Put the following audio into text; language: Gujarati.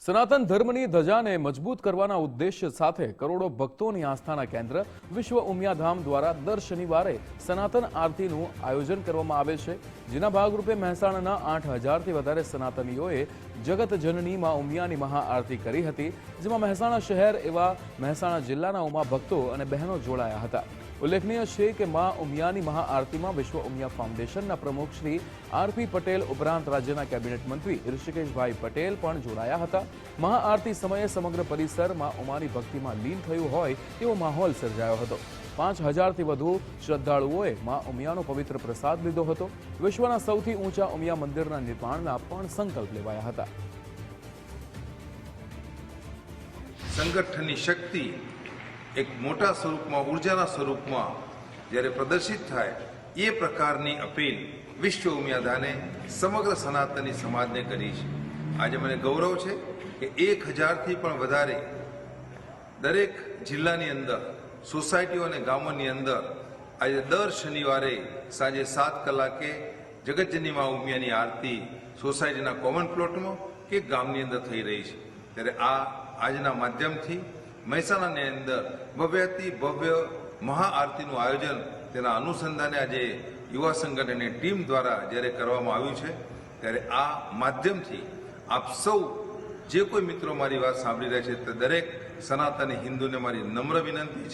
સનાતન ધર્મની ધજાને મજબૂત કરવાના ઉદ્દેશ્ય સાથે કરોડો ભક્તોની આસ્થાના કેન્દ્ર વિશ્વ ઉમિયાધામ દ્વારા દર શનિવારે સનાતન આરતીનું આયોજન કરવામાં આવે છે, જેના ભાગરૂપે મહેસાણાના 8,000થી વધારે સનાતનીઓએ જગતજનની માં ઉમિયાની મહાઆરતી કરી હતી, જેમાં મહેસાણા શહેર એવા મહેસાણા જિલ્લાના ઉમા ભક્તો અને બહેનો જોડાયા હતા। ઉલ્લેખનીય છે કે માં ઉમિયાની મહાઆરતીમાં વિશ્વ ઉમિયા ફાઉન્ડેશનના પ્રમુખ શ્રી આર.પી. પટેલ ઉપરાંત રાજ્યના કેબિનેટ મંત્રી ઋષિકેશભાઈ પટેલ પણ જોડાયા હતા। મહાઆરતી સમયે સમગ્ર પરિસર માં ઉમાની ભક્તિમાં લીન થયું હોય તેવો માહોલ સર્જાયો હતો। 5,000થી વધુ શ્રદ્ધાળુઓએ માં ઉમિયાનો પવિત્ર પ્રસાદ લીધો હતો। વિશ્વના સૌથી ઊંચા ઉમિયા મંદિરના નિર્માણના પણ સંકલ્પ લેવાયા હતા। સંગઠનની શક્તિ एक मोटा स्वरूप में ऊर्जा स्वरूप में जयरे प्रदर्शित थाय ये प्रकारनी अपील विश्व उमियाधाने समग्र सनातनी समाज ने करी है। आज मैंने गौरव है कि 1,000 पण वधारे दरेक जिल्लानी अंदर सोसायटीओ ने गामोनी अंदर आज दर शनिवारे सांजे 7 कलाके जगतजननी मां उमियानी आरती सोसायटीना कॉमन प्लॉट में के गामनी अंदर थई रही है। त्यारे आ आजना माध्यमथी મહેસાણાની અંદર ભવ્યાતિ ભવ્ય મહાઆરતીનું આયોજન તેના અનુસંધાને આજે યુવા સંગઠનની ટીમ દ્વારા જ્યારે કરવામાં આવ્યું છે, ત્યારે આ માધ્યમથી આપ સૌ જે કોઈ મિત્રો મારી વાત સાંભળી રહ્યા છે તે દરેક સનાતની હિન્દુને મારી નમ્ર વિનંતી છે